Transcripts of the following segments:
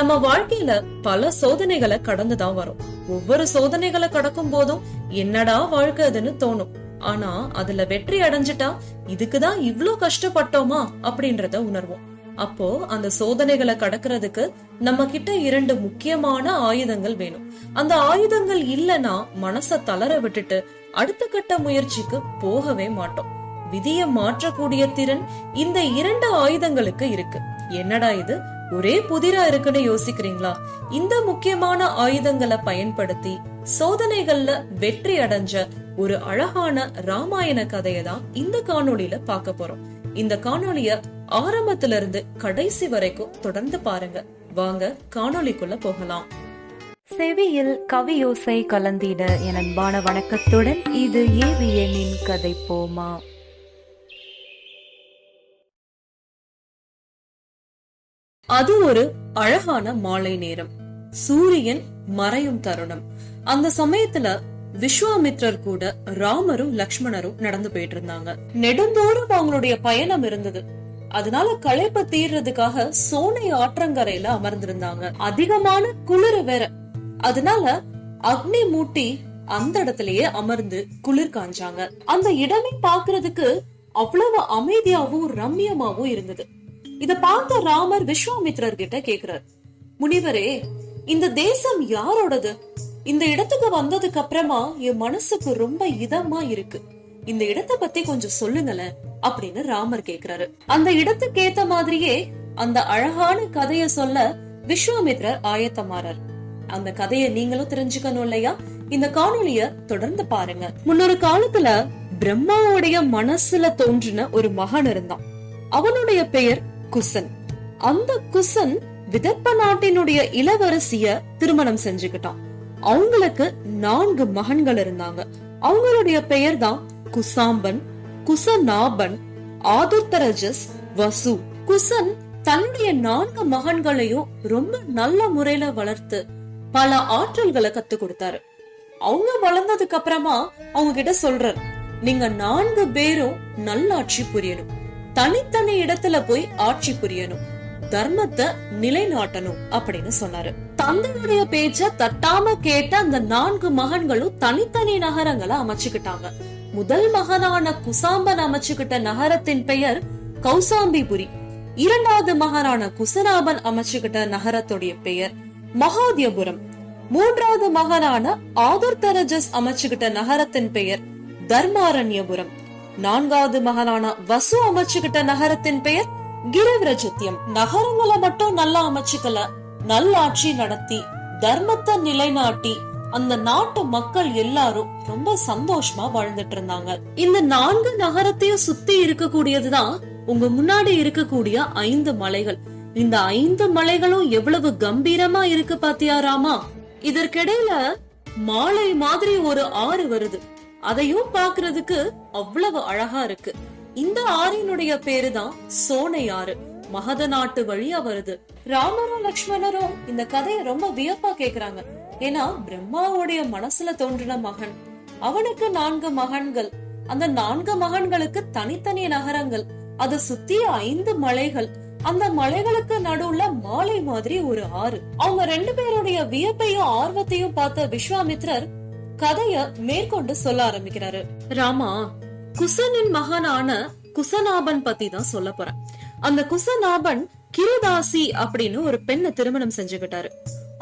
நம்ம வாழ்க்கையில பல சோதனைகளை கடந்துதான் வரும். ஒவ்வொரு சோதனைகளை கடக்கும் போதும் என்னடா வாழ்க்கை அதுன்னு தோணும். ஆனா அதுல வெற்றி அடைஞ்சிட்டா இதுக்குதான் இவ்ளோ கஷ்டப்பட்டோமா அப்படின்றத உணர்வோம். அப்போ அந்த சோதனைகளை கடக்கிறதுக்கு நம்ம கிட்ட 2 முக்கியமான ஆயுதங்கள் வேணும். அந்த ஆயுதங்கள் இல்லனா மனச தளர விட்டுட்டு அடுத்த கட்ட முயற்சிக்கு போகவே மாட்டோம். விதியை மாற்றக்கூடிய திறன் இந்த 2 ஆயுதங்களுக்கு இருக்கு. என்னடா இது ஒரே புதிரா இருக்குன்னு யோசிக்கிறீங்களா? இந்த முக்கியமான ஆயுதங்களை பயன்படுத்தி சோதனைகள்ல வெற்றி அடைஞ்ச ஒரு அழகான ராமாயண கதையை தான் இந்த காணொளியில பார்க்க போறோம். இந்த காணொளிய ஆரம்பத்துல இருந்து கடைசி வரைக்கும் தொடர்ந்து பாருங்க. வாங்க காணொளிக்குள்ள போகலாம். செவியில் கவியோசை கலந்திட என் அன்பான வணக்கத்துடன் இது ஏவிஎனின் கதை போமா. அது ஒரு அழகான மாலை நேரம். சூரியன் மறையும் தருணம். அந்த சமயத்துல விஸ்வாமித்ரர் கூட ராமரும் லக்ஷ்மணரும் நடந்து போயிட்டு இருந்தாங்க. நெடுந்தோறும் அவங்களுடைய பயணம் இருந்தது. அதனால களைப்ப தீர்றதுக்காக சோனை ஆற்றங்கரையில அமர்ந்திருந்தாங்க. அதிகமான குளிர் வேற. அதனால அக்னி மூட்டி அந்த இடத்திலேயே அமர்ந்து குளிர் காஞ்சாங்க. அந்த இடமே பாக்குறதுக்கு அவ்வளவு அமைதியாவும் ரம்யமாவும் இருந்தது. இத பார்த்த ராமர் விஸ்வாமித்ரர் கிட்ட கேக்குறார், முனிவரே, இந்த தேசம் யாரோடது? இந்த இடத்துக்கு வந்ததுக்கு அப்புறமா என் மனசுக்கு ரொம்ப இதமா இருக்கு. இந்த இடத்தை பத்தி கொஞ்சம் சொல்லுங்களேன் அப்படின்னு ராமர் கேக்குறாரு. அந்த இடத்துக்கு ஏத்த மாதிரியே அந்த அழகான கதைய சொல்ல விஸ்வாமித்ரர் ஆயத்தமாறார். அந்த கதையை நீங்களும் தெரிஞ்சுக்கணும் இல்லையா? இந்த காணொளிய தொடர்ந்து பாருங்க. முன்னொரு காலத்துல பிரம்மாவுடைய மனசுல தோன்றின ஒரு மகன் இருந்தான். அவனுடைய பெயர் குசன். அந்த குசன் விதர்ப்ப நாட்டினுடைய இளவரசிய திருமணம் செஞ்சுக்கிட்டான். அவங்களுக்கு 4 மகன்கள் இருந்தாங்க. அவங்களுடைய பெயர் தான் குசாம்பன், குசநாபன், ஆதுர்தரஜஸ், வசு. குசன் தன்னுடைய 4 மகன்களையும் ரொம்ப நல்ல முறையில வளர்த்து பல ஆற்றல்களை கத்து கொடுத்தாரு. அவங்க வளர்ந்ததுக்கு அப்புறமா அவங்க கிட்ட சொல்றாரு, நீங்க 4 பேரும் நல்லாட்சி புரியணும், தனித்தனி இடத்துல போய் ஆட்சி புரியணும், தர்மத்தை நிலைநாட்டணும் அப்படின்னு சொன்னாரு. தந்தையுடைய பேச்ச தட்டாம கேட்ட அந்த 4 மகன்களும் தனித்தனி நகரங்களை அமைச்சுக்கிட்டாங்க. முதல் மகனான குசாம்பன் அமைச்சுக்கிட்ட நகரத்தின் பெயர் கௌசாம்பிபுரி. 2வது மகனான குசநாபன் அமைச்சுக்கிட்ட நகரத்துடைய பெயர் மகாதியபுரம். 3வது மகனான ஆதுர்தரஜஸ் அமைச்சுக்கிட்ட நகரத்தின் பெயர் தர்மாரண்யபுரம். 4வது மகனான வசு அமைச்சுக்கிட்ட நகரத்தின் பெயர் கிரிவிரஜத்தியம். நகரங்களை மட்டும் நல்லா அமைச்சுக்கல, நல்ல ஆட்சி நடத்தி தர்மத்தை நிலைநாட்டி அந்த நாட்டு மக்கள் எல்லாரும் ரொம்ப சந்தோஷமா வாழ்ந்துட்டு இருந்தாங்க. இந்த 4 நகரத்தையும் சுத்தி இருக்கக்கூடியதுதான் உங்க முன்னாடி இருக்கக்கூடிய 5 மலைகள். இந்த 5 மலைகளும் எவ்வளவு கம்பீரமா இருக்கு பாத்தியா ராமா? இதற்கிடையில மாலை மாதிரி ஒரு ஆறு வருது. அதையும் பாக்குறதுக்கு அவ்வளவு அழகா இருக்கு. இந்த ஆறினுடைய பேரு தான் சோனை ஆறு. மகத நாட்டு வழியா வருது. ராமரும் லக்ஷ்மணரும் இந்த கதையை ரொம்ப வியப்பா கேக்குறாங்க. ஏன்னா பிரம்மாவுடைய மனசுல தோன்றின மகன், அவனுக்கு 4 மகன்கள், அந்த 4 மகன்களுக்கு தனித்தனி நகரங்கள், அதை சுத்தி 5 மலைகள், அந்த மலைகளுக்கு நடுவுல மாலை மாதிரி ஒரு ஆறு. அவங்க 2 பேருடைய வியப்பையும் ஆர்வத்தையும் பார்த்த விஸ்வாமித்ரர் கதைய மேற்கொண்டு சொல்ல ஆரம்பிக்கிறாரு. ராமா, குசனின் மகனான குசநாபன் பத்தி தான் சொல்ல போறேன். அந்த குசநாபன் கிருதாசி அப்படின்னு ஒரு பெண்ணை திருமணம் செஞ்சுக்கிட்டாரு.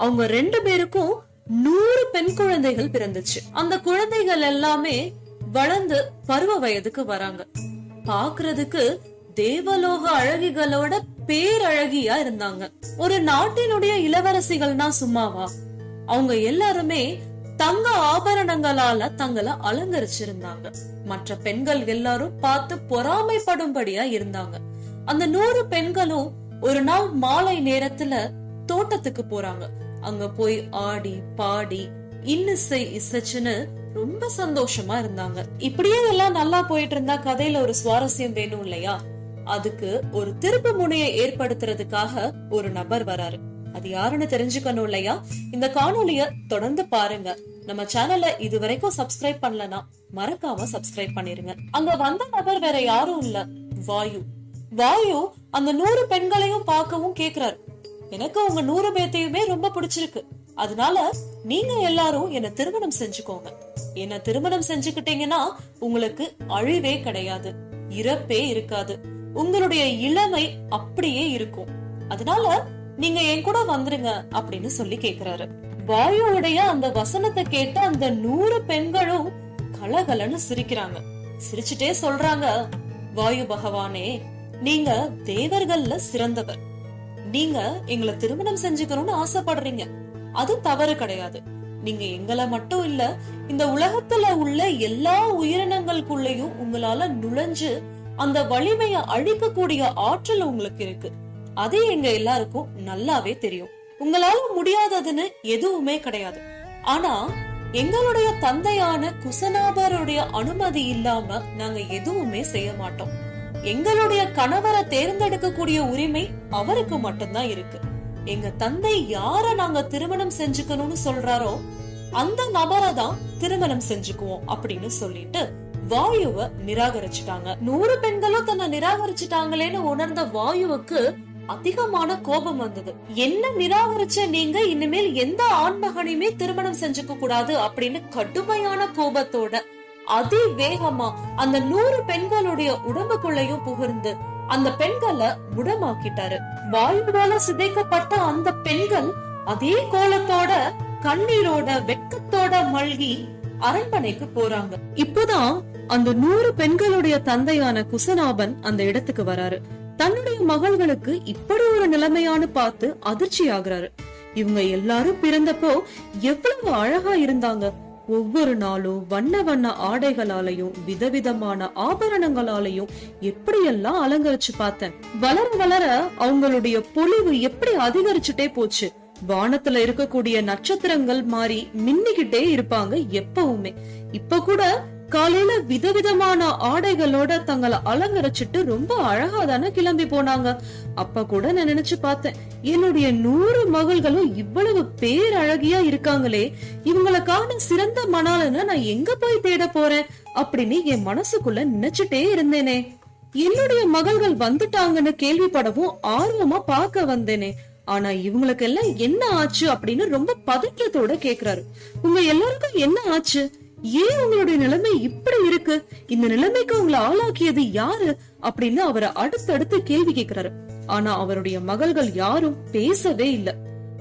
அவங்க 2 பேருக்கும் 100 பெண் குழந்தைகள் பிறந்துச்சு. அந்த குழந்தைகள் எல்லாமே வளர்ந்து பருவ வயதுக்கு வராங்க. பாக்குறதுக்கு தேவலோக அழகிகளோட பேரழகியா இருந்தாங்க. ஒரு நாட்டினுடைய இளவரசிகள்னா சும்மாவா? அவங்க எல்லாருமே தங்க ஆபரணங்களால தங்களை அலங்கரிச்சிருந்தாங்க. மற்ற பெண்கள் எல்லாரும் பார்த்து பொறாமைப்படும்படியா இருந்தாங்க. அந்த 100 பெண்களும் ஒரு நாள் மாலை நேரத்துல தோட்டத்துக்கு போறாங்க. அங்க போய் ஆடி பாடி இன்னிசை இசைச்சுன்னு ரொம்ப சந்தோஷமா இருந்தாங்க. இப்படியே எல்லாம் நல்லா போயிட்டு இருந்தா கதையில ஒரு சுவாரஸ்யம் வேணும் இல்லையா? அதுக்கு ஒரு திருப்பு முனையை ஏற்படுத்துறதுக்காக ஒரு நபர் வராரு. அது யாருன்னு தெரிஞ்சுக்கணும் இல்லையா? இந்த காணொலிய தொடர்ந்து பாருங்க. நம்ம சேனலை இதுவரைக்கும் சப்ஸ்கிரைப் பண்ணலனா மறக்காம சப்ஸ்கிரைப் பண்ணிருங்க. அங்க வந்த நபர் வேற யாரும் இல்ல, வாயு. வாயு அந்த 100 பெண்களையும் பார்க்கவும் கேக்குறாரு. எனக்கு உங்க 100 பேத்தையுமே ரொம்ப பிடிச்சிருக்கு. அதனால நீங்க எல்லாரும் என்ன திருமணம் செஞ்சுக்கோங்க. என்ன திருமணம் செஞ்சுக்கிட்டீங்கன்னா உங்களுக்கு அழிவே கிடையாது, இறப்பே இருக்காது, உங்களுடைய இளமை அப்படியே இருக்கும். அதனால நீங்க என் கூட வந்துருங்க அப்படின்னு சொல்லி கேக்குறாரு. வாயுவுடைய அந்த வசனத்தை கேட்ட அந்த 100 பெண்களும் கலகலன்னு சிரிக்கிறாங்க. சிரிச்சுட்டே சொல்றாங்க, வாயு பகவானே, நீங்க தேவர்கள்ல சிறந்தவர். நீங்க எங்களை திருமணம் செஞ்சுக்கணும்னு ஆசைப்படுறீங்க, அது தவறு கிடையாது. நீங்க எங்களை மட்டும் இல்ல, இந்த உலகத்துல உள்ள எல்லா உயிரினங்களுக்குள்ளயும் உங்களால நுழைஞ்சு அந்த வலிமையை அழிக்கக்கூடிய ஆற்றல் உங்களுக்கு இருக்கு. அது எங்க எல்லாருக்கும் நல்லாவே தெரியும். உங்களால முடியாததுன்னு எதுவுமே கிடையாது. ஆனா எங்களுடைய தந்தையான குசனாபருடைய அனுமதி இல்லாம நாங்க எதுவுமே செய்ய மாட்டோம். எங்களுடைய கணவரை தேர்ந்தெடுக்கக்கூடிய உரிமை அவருக்கு மட்டும்தான் இருக்கு. எங்க தந்தை யார நாங்க திருமணம் செஞ்சுக்கணும்னு சொல்றாரோ அந்த நபரை தான் திருமணம் செஞ்சுக்குவோம் அப்படின்னு சொல்லிட்டு வாயுவை நிராகரிச்சுட்டாங்க. 100 பெண்களும் தன்னை நிராகரிச்சுட்டாங்களேன்னு உணர்ந்த வாயுவுக்கு அதிகமான கோபம் வந்தது. என்ன நிராகரிச்ச நீங்க இனிமேல் எந்த ஆண்மகனையுமே திருமணம் செஞ்சுக்க கூடாது அப்படின்னு கடுமையான கோபத்தோட அதிவேகமா அந்த 100 பெண்களுடைய உடம்புக்குள்ளையும் புகுந்து அந்த பெண்களை முடமாக்கிட்டாரு. வாயுவால சிதைக்கப்பட்ட அந்த பெண்கள் அதே கோலத்தோட கண்ணீரோட வெட்கத்தோட மல்கி அரண்மனைக்கு போறாங்க. இப்பதான் அந்த 100 பெண்களுடைய தந்தையான குசனாபன் அந்த இடத்துக்கு வராரு. தன்னுடைய மகள்களுக்கு இப்படி ஒரு நிலைமையானு பார்த்து அதிர்ச்சி ஆகுறாரு. இவங்க எல்லாரும் பிறந்தப்போ எவ்வளவு அழகா இருந்தாங்க. ஒவ்வொரு நாளும் வண்ண வண்ண ஆடைகளாலையும் விதவிதமான ஆபரணங்களாலையும் எப்படியெல்லாம் அலங்கரிச்சு பார்த்தேன். வளர வளர அவங்களுடைய பொலிவு எப்படி அதிகரிச்சுட்டே போச்சு. வானத்துல இருக்கக்கூடிய நட்சத்திரங்கள் மாறி மின்னிக்கிட்டே இருப்பாங்க எப்பவுமே. இப்ப கூட காலையில விதவிதமான ஆடைகளோட தங்களை அலங்கரிச்சுட்டு ரொம்ப அழகா தானே கிளம்பி போனாங்க. அப்ப கூட நான் நினைச்சு பார்த்தேன், என்னுடைய 100 மகள்களும் இவ்வளவு பேரழகியா இருக்காங்களே, இவங்களை காண சிறந்த மணாளனை நான் எங்க போய் தேட போறேன் அப்படின்னு என் மனசுக்குள்ள நினைச்சுட்டே இருந்தேனே. என்னுடைய மகள்கள் வந்துட்டாங்கன்னு கேள்விப்படவும் ஆர்வமா பார்க்க வந்தேனே. ஆனா இவங்களுக்கு எல்லாம் என்ன ஆச்சு அப்படின்னு ரொம்ப பதற்றத்தோட கேக்குறாரு. உங்க எல்லாருக்கும் என்ன ஆச்சு? ஏன் உங்களுடைய நிலைமை இப்படி இருக்கு? இந்த நிலைமைக்கு உங்களை ஆளாக்கியது யாரு அப்படின்னு அவரை அடுத்தடுத்து கேள்வி கேக்குறாரு. ஆனா அவருடைய மகள்கள் யாரும் பேசவே இல்ல.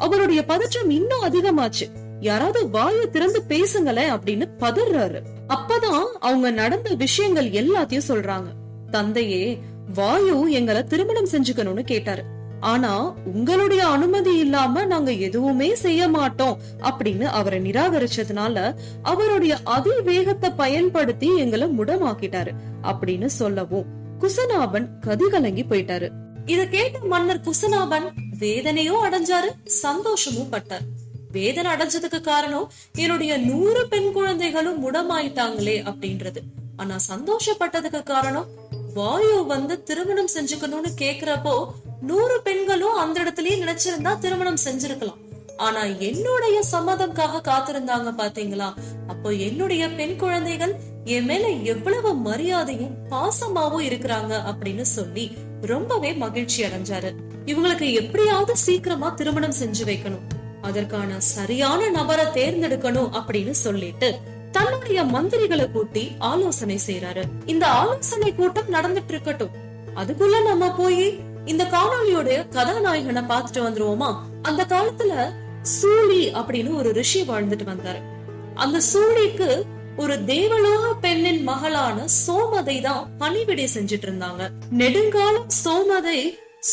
அவருடைய பதற்றம் இன்னும் அதிகமாச்சு. யாராவது வாயை திறந்து பேசுங்களேன் அப்படின்னு பதறாரு. அப்பதான் அவங்க நடந்த விஷயங்கள் எல்லாத்தையும் சொல்றாங்க. தந்தையே, வாயு எங்களை திருமணம் செஞ்சுக்கணும்னு கேட்டாரு. ஆனா உங்களுடைய அனுமதி இல்லாம நாங்க எதுவுமே செய்ய மாட்டோம் அப்படின்னு அவரை நிராகரிச்சதுனால அவருடைய அதிவேகத்தை பயன்படுத்தி எங்களை முடமாக்கிட்டாரு அப்படின்னு சொல்லவும் குசனாபன் கதிகலங்கி போயிட்டாரு. இத கேட்ட மன்னர் குசனாபன் வேதனையும் அடைஞ்சாரு, சந்தோஷமும் பட்டார். வேதனை அடைஞ்சதுக்கு காரணம் என்னுடைய 100 பெண் குழந்தைகளும் முடமாயிட்டாங்களே அப்படின்றது. ஆனா சந்தோஷப்பட்டதுக்கு காரணம் வாயு வந்து திருமணம் செஞ்சுக்கணும்னு கேக்குறப்போ 100 பெண்களும் அந்த இடத்துலயே நினைச்சிருந்தா திருமணம் செஞ்சிருக்கலாம். ஆனா என்னுடைய சம்மதம்காக காத்திருந்தாங்க பாத்தீங்களா? அப்போ என்னுடைய பெண் குழந்தைகள் என் மேல எவ்வளவு மரியாதையும் பாசமாவும் இருக்கிறாங்க அப்படின்னு சொல்லி ரொம்பவே மகிழ்ச்சி அடைஞ்சாரு. இவங்களுக்கு எப்படியாவது சீக்கிரமா திருமணம் செஞ்சு வைக்கணும், அதற்கான சரியான நபரை தேர்ந்தெடுக்கணும் அப்படின்னு சொல்லிட்டு தன்னுடைய மந்திரிகளை கூட்டி ஆலோசனை செய்யறாரு. இந்த ஆலோசனை கூட்டம் நடந்துட்டு இருக்கட்டும், அதுக்குள்ள நம்ம போய் இந்த காணொலியோட கதாநாயகனை பார்த்துட்டு வந்துருவோமா? அந்த காலத்துல சூழி அப்படின்னு ஒரு ரிஷி வாழ்ந்துட்டு வந்தாரு. அந்த சூழிக்கு ஒரு தேவலோக பெண்ணின் மகளான சோமதை தான் பணிவிடை செஞ்சிட்டு இருந்தாங்க. நெடுங்காலம் சோமதை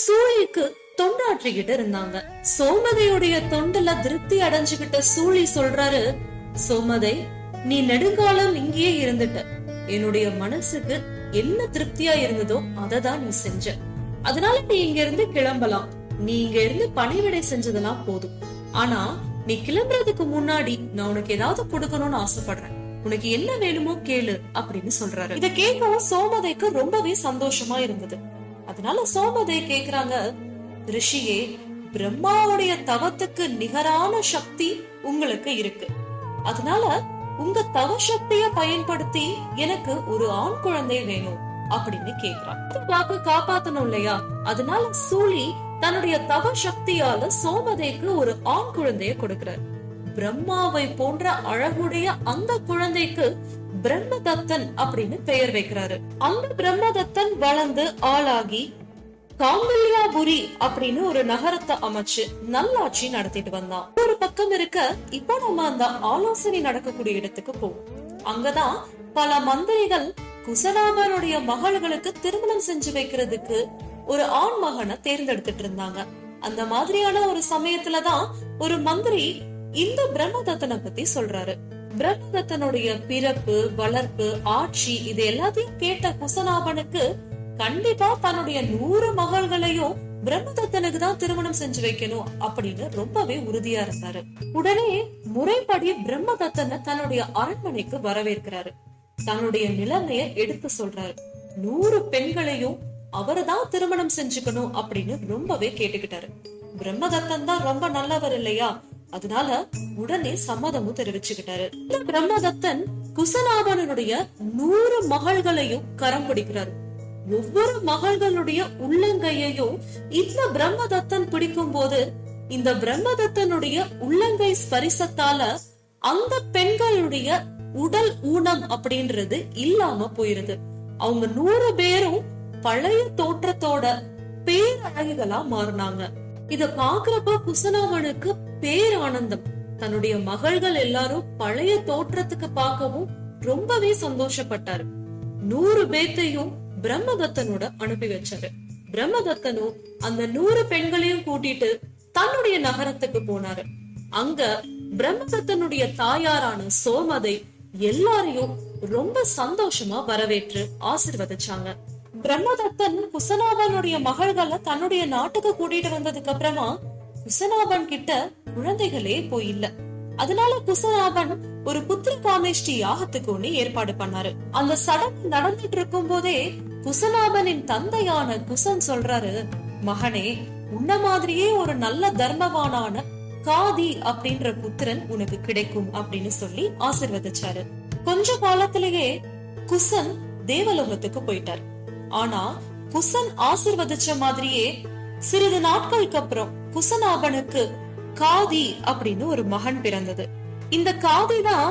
சூழிக்கு தொண்டாற்றிக்கிட்டு இருந்தாங்க. சோமதையுடைய தொண்டுல திருப்தி அடைஞ்சுகிட்ட சூழி சொல்றாரு, சோமதை, நீ நெடுங்காலம் இங்கேயே இருந்துட்ட. என்னுடைய மனசுக்கு என்ன திருப்தியா இருந்ததோ அததான் நீ செஞ்ச. அதனால நீ இங்க இருந்து கிளம்பலாம். நீ இங்க இருந்து பணிவிடை செஞ்சதெல்லாம் போதும். ஆனா நீ கிளம்புறதுக்கு முன்னாடி நான் உனக்கு ஏதாவது கொடுக்கணும்னு ஆசைப்படுறேன். உனக்கு என்ன வேணுமோ கேளு அப்படின்னு சொல்றாரு. இத கேட்கவும் சோமதைக்கு ரொம்பவே சந்தோஷமா இருந்தது. அதனால சோமதை கேக்குறாங்க, ரிஷியே, பிரம்மாவுடைய தவத்துக்கு நிகரான சக்தி உங்களுக்கு இருக்கு. அதனால உங்க தவ சக்திய பயன்படுத்தி எனக்கு ஒரு ஆண் குழந்தை வேணும் அப்படின்னு கேக்குறான். வாக்கு காப்பாத்தணும் இல்லையா? அதனால சூழி தன்னுடைய தவ சக்தியால சோமதேக்கு ஒரு ஆண் குழந்தைய கொடுக்கிறார். பிரம்மாவை போன்ற அழகுடைய அந்த குழந்தைக்கு பிரம்மதத்தன் அப்படின்னு பெயர் வைக்கிறாரு. அந்த பிரம்மதத்தன் வளர்ந்து ஆளாகி காங்கல்யாபுரி அப்படின்னு ஒரு நகரத்தை அமைச்சு நல்லாட்சி நடத்திட்டு வந்தான். ஒரு பக்கம் இருக்க, இப்போ நம்ம அந்த ஆலோசனை நடக்கக்கூடிய இடத்துக்கு போவோம். அங்கதான் பல மந்திரிகள் குசலாபனுடைய மகள்களுக்கு திருமணம் செஞ்சு வைக்கிறதுக்கு ஒரு ஆண் மகனை தேர்ந்தெடுத்துட்டு இருந்தாங்க. அந்த மாதிரியான ஒரு சமயத்துலதான் ஒரு மந்திரி இந்த பிரம்மதத்தனை பத்தி சொல்றாரு. பிரம்மதத்தனுடைய பிறப்பு, வளர்ப்பு, ஆட்சி இது எல்லாத்தையும் கேட்ட குசலாபனுக்கு கண்டிப்பா தன்னுடைய 100 மகள்களையும் பிரம்மதத்தனுக்கு தான் திருமணம் செஞ்சு வைக்கணும் அப்படின்னு ரொம்பவே உறுதியா இருந்தாரு. உடனே முறைப்படி பிரம்மதத்தனை தன்னுடைய அரண்மனைக்கு வரவேற்கிறாரு. தன்னுடைய நிலைமைய எடுத்து சொல்றாரு. 100 பெண்களையும் அவர்தான் திருமணம் செஞ்சுக்கணும் அப்படின்னு ரொம்பவே கேட்டுக்கிட்டாரு. பிரம்மதத்தன் தான் ரொம்ப நல்லவர் இல்லையா, அதனால உடனே சம்மதமும் தெரிவிச்சுக்கிட்டாரு. இந்த பிரம்மதத்தன் குசலாபனுடைய 100 மகள்களையும் கரம் பிடிக்கிறாரு. ஒவ்வொரு மகள்களுடைய உள்ளங்கையையும் இந்த பிரம்மதத்தன் பிடிக்கும் போது இந்த பிரம்மதத்தனுடைய உள்ளங்கை ஸ்பரிசத்தால அந்த பெண்களுடைய உடல் ஊனம் அப்படின்றது இல்லாம போயிருது. அவங்க 100 பேரும் பழைய தோற்றத்தோட பேரழகிகளா மாறினாங்க. இத பாக்குறப்ப குசலாபனுக்கு பேரானந்தம். தன்னுடைய மகள்கள் எல்லாரும் பழைய தோற்றத்துக்கு பார்க்கவும் ரொம்பவே சந்தோஷப்பட்டாரு. 100 பேத்தையும் பிரம்மதத்தனோட அனுப்பி வச்சாரு. பிரம்மதத்தனும் அந்த 100 பெண்களையும் கூட்டிட்டு தன்னுடைய நகரத்துக்கு போனாரு. அங்க பிரம்மதத்தனுடைய தாயாரான சோமதை எல்லாரையும் ரொம்ப சந்தோஷமா வரவேற்று ஆசீர்வதிச்சாங்க. பிரம்மதத்தன் குசலாபனுடைய மகள்களை தன்னுடைய நாட்டுக்கு கூட்டிட்டு வந்ததுக்கு அப்புறமா குசலாபன் கிட்ட குழந்தைகளே போய் இல்ல. அதனால குசலாபன் ஒரு புத்திர காமேஷ்டி யாகத்துக்கு ஒண்ணு ஏற்பாடு பண்ணாரு. அந்த சடங்கு நடந்துட்டு இருக்கும் போதே குசலாபனின் தந்தையான குசன் சொல்றாரு, மகனே, உன்ன மாதிரியே ஒரு நல்ல தர்மவானான காதி அப்படின்ற புத்திரன் உனக்கு கிடைக்கும் அப்படின்னு சொல்லி ஆசீர்வதிச்சாரு. கொஞ்ச காலத்திலேயே குசன் தேவலோகத்துக்கு போயிட்டார். ஆனா குசன் ஆசீர்வதிச்ச மாதிரியே சிறிது நாட்களுக்கு அப்புறம் குசலாபனுக்கு காதி அப்படின்னு ஒரு மகன் பிறந்தது. இந்த காதி தான்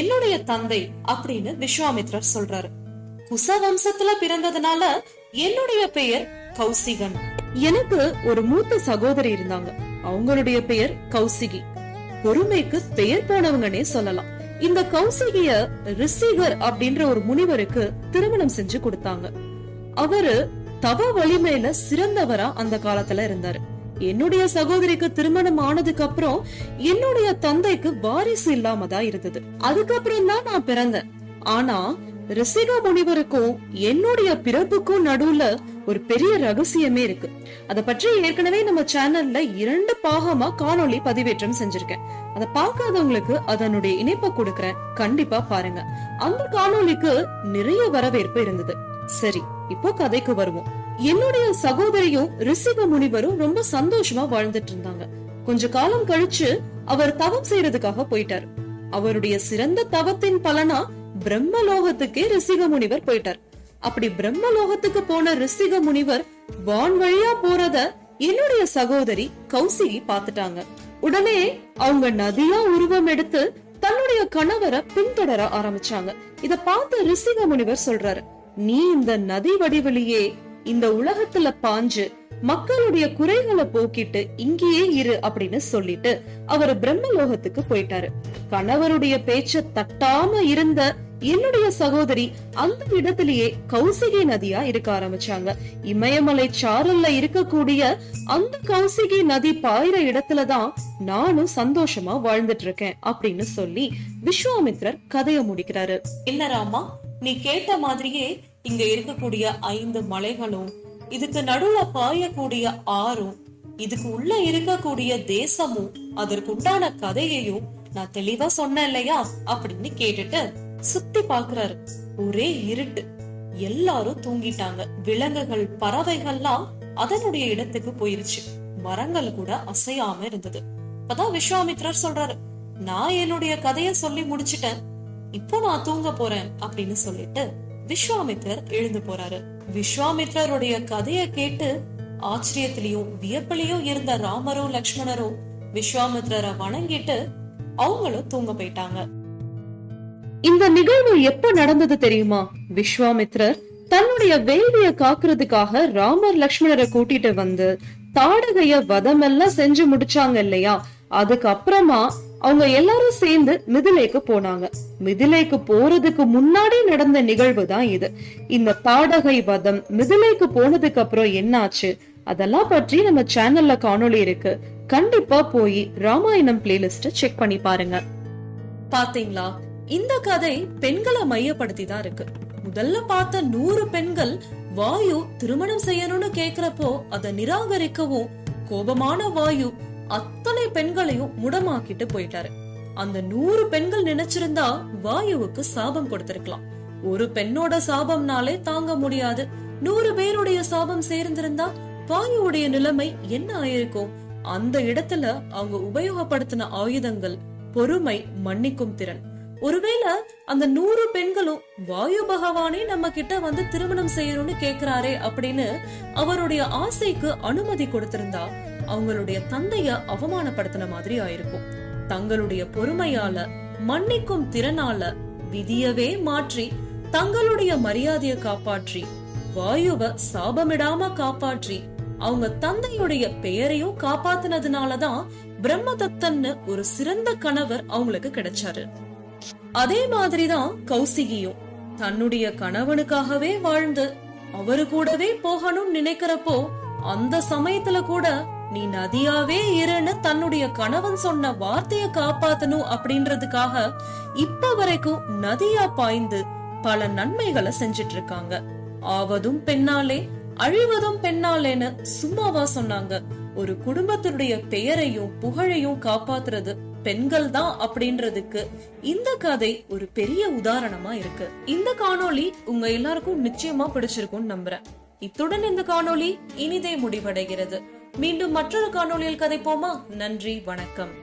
என்னுடைய தந்தை அப்படின்னு விஸ்வாமித்ரர் சொல்றாரு. குச வம்சத்துல பிறந்ததுனால என்னுடைய பெயர் கௌசிகன். எனக்கு ஒரு மூத்த சகோதரி இருந்தாங்க. அவங்களுடைய பெயர் கௌசிகி. பொறுமைக்கு பெயர் போனவங்கன்னே சொல்லலாம். இந்த கௌசிகிய ரிஷிகர் அப்படின்ற ஒரு முனிவருக்கு திருமணம் செஞ்சு கொடுத்தாங்க. அவரு தவ வலிமையில சிறந்தவரா அந்த காலத்துல இருந்தாரு. என்னுடைய சகோதரிக்கு திருமணம் ஆனதுக்கு அப்புறம் என்னுடைய தந்தைக்கு வாரிசு இல்லாம தான் இருந்தது. அதுக்கப்புறம் தான் நான் பிறந்தேன். ஆனா ரிஷிக முனிவருக்கும் என்னுடைய பிறப்புக்கும் நடுவுல ஒரு பெரிய ரகசியமே இருக்கு. அத பற்றி ஏற்கனவே நம்ம சேனல்ல 2 பாகமா காணொளி பதிவேற்றம் செஞ்சிருக்கேன். அத பார்க்காதவங்களுக்கு அதனுடைய இணைப்பை கொடுக்கறேன், கண்டிப்பா பாருங்க. அந்த காணொளிக்கு நிறைய வரவேற்பு இருந்தது. சரி, இப்போ கதைக்கு வருவோம். என்னுடைய சகோதரியும் ரிஷிக முனிவரும் ரொம்ப சந்தோஷமா வாழ்ந்துட்டு இருந்தாங்க. கொஞ்ச காலம் கழிச்சு அவர் தவம் செய்யறதுக்காக போயிட்டாரு. அவருடைய சிறந்த தவத்தின் பலனா பிரம்மலோகத்துக்கே ரிஷிக முனிவர் போயிட்டார். அப்படி பிரம்மலோகத்துக்கு போன ரிஷிக முனிவர் வான் வழியா போறத என்னுடைய சகோதரி கௌசிகி பாத்துட்டாங்க. உடனே அவங்க நதியா உருவம் எடுத்து தன்னுடைய கணவரை பின்தொடர ஆரம்பிச்சாங்க. இத பார்த்த ரிஷிக முனிவர் சொல்றாரு, நீ இந்த நதி வடிவிலேயே இந்த உலகத்துல பாஞ்சு மக்களுடைய குறைகளை போக்கிட்டு இங்கேயே இரு அப்படின்னு சொல்லிட்டு அவர் பிரம்மலோகத்துக்கு போயிட்டாரு. கணவருடைய பேச்ச தட்டாம இருந்த என்னுடைய சகோதரி அந்த இடத்திலேயே கௌசிகி நதியா இருக்க ஆரம்பிச்சாங்க. இமயமலை சாரல்ல இருக்கக்கூடிய அந்த கௌசிகி நதி பாயிற இடத்துலதான் நானும் சந்தோஷமா வாழ்ந்துட்டு இருக்கேன் அப்படின்னு சொல்லி விஸ்வாமித்ரர் கதைய முடிக்கிறாரு. என்ன ராமா, நீ கேட்ட மாதிரியே இங்க இருக்கக்கூடிய 5 மலைகளும், இதுக்கு நடுவுல பாயக்கூடிய ஆறும், இதுக்கு உள்ள இருக்கக்கூடிய தேசமும், அதற்கு உண்டான கதையையும் நான் தெளிவா சொன்னேன் இல்லையா அப்படின்னு கேட்டுட்டு சுத்தி பாக்குறாரு. ஒரே இருட்டு, எல்லாரும் தூங்கிட்டாங்க. விலங்குகள், பறவைகள்லாம் அதனுடைய இடத்துக்கு போயிருச்சு. மரங்கள் கூட அசையாம இருந்தது. அப்பதான் விஸ்வாமித்ரர் சொல்றாரு, நான் என்னுடைய கதைய சொல்லி முடிச்சிட்டேன், இப்போ நான் தூங்க போறேன் அப்படின்னு சொல்லிட்டு விஸ்வாமித்ரர் எழுந்து போறாரு. விஸ்வாமித்ரருடைய கதைய கேட்டு ஆச்சரியத்திலயும் வியப்பிலையும் இருந்த ராமரும் லக்ஷ்மணரும் விஸ்வாமித்ரரை வணங்கிட்டு அவங்களும் தூங்க போயிட்டாங்க. இந்த நிகழ்வு எப்ப நடந்தது தெரியுமா? விஸ்வாமித்ரர் தன்னுடைய வேள்விய காக்குறதுக்காக ராமர் லக்ஷ்மணரை கூட்டிட்டு வந்து தாடகைய வதமெல்லாம் செஞ்சு முடிச்சாங்க இல்லையா? அதுக்கப்புறமா அவங்க எல்லாரும் சேர்ந்து மிதிலைக்கு போனாங்க. மிதிலைக்கு போறதுக்கு முன்னாடி நடந்த நிகழ்வு தான் இது. இந்த தாடகை வதம் மிதிலைக்கு போனதுக்கு அப்புறம் என்னாச்சு அதெல்லாம் பற்றி நம்ம சேனல்ல காணொளி இருக்கு. கண்டிப்பா போய் ராமாயணம் பிளேலிஸ்ட செக் பண்ணி பாருங்க. பாத்தீங்களா, இந்த கதை பெண்களை மையப்படுத்தி தான் இருக்கு. முதல்ல பார்த்த 100 பெண்கள் வாயு திருமணம் செய்யணும்னு கேக்குறப்போ அதை நிராகரிக்கவும் கோபமான வாயு அத்தனை பெண்களையும் முடமாக்கிட்டு போயிட்டாரு. அந்த 100 பெண்கள் நினைச்சிருந்தா வாயுவுக்கு சாபம் கொடுத்திருக்கலாம். ஒரு பெண்ணோட சாபம்னாலே தாங்க முடியாது. 100 பேருடைய சாபம் சேர்ந்திருந்தா வாயுவுடைய நிலைமை என்ன ஆயிருக்கும்? அந்த இடத்துல அவங்க உபயோகப்படுத்தின ஆயுதங்கள் பொறுமை, மன்னிக்கும் திறன். ஒருவேளை அந்த 100 பெண்களும் வாயு பகவானே நம்ம கிட்ட வந்து திருமணம் செய்யணும்னு கேக்குறாரே அப்படின்னு அவருடைய ஆசைக்கு அனுமதி கொடுத்திருந்தா அவங்களுடைய தந்தைய அவமானப்படுத்தின மாதிரி ஆயிருக்கும். தங்களுடைய பொறுமையால, மன்னிக்கும் திறனால விதியவே மாற்றி தங்களுடைய மரியாதையை காப்பாற்றி வாயுவ சாபமிடாம காப்பாற்றி அவங்க தந்தையுடைய பெயரையும் காப்பாத்தினதுனாலதான் பிரம்மதத்தன்னு ஒரு சிறந்த கணவர் அவங்களுக்கு கிடைச்சாரு. அதே மாதிரிதான் கௌசிகியும் தன்னுடைய கணவனுக்காகவே வாழ்ந்து அவரு கூடவே போகணும்னு நினைக்கிறப்போ அந்த சமயத்துல கூட நீ நதியாவே இருன்னு தன்னுடைய கணவன் சொன்ன வார்த்தைய காப்பாத்தணும் அப்படின்றதுக்காக இப்ப வரைக்கும் நதியா பாய்ந்து பல நன்மைகளை செஞ்சிட்டு இருக்காங்க. ஆவதும் பெண்ணாலே அழிவதும் பெண்ணாலேன்னு சும்மாவா சொன்னாங்க? ஒரு குடும்பத்தினுடைய பெயரையும் புகழையும் காப்பாத்துறது பெண்கள் தான் அப்படின்றதுக்கு இந்த கதை ஒரு பெரிய உதாரணமா இருக்கு. இந்த காணொளி உங்க எல்லாருக்கும் நிச்சயமா பிடிச்சிருக்கும்னு நம்புறேன். இத்துடன் இந்த காணொளி இனிதே முடிவடைகிறது. மீண்டும் மற்றொரு காணொளியில் கதைப்போமா? நன்றி, வணக்கம்.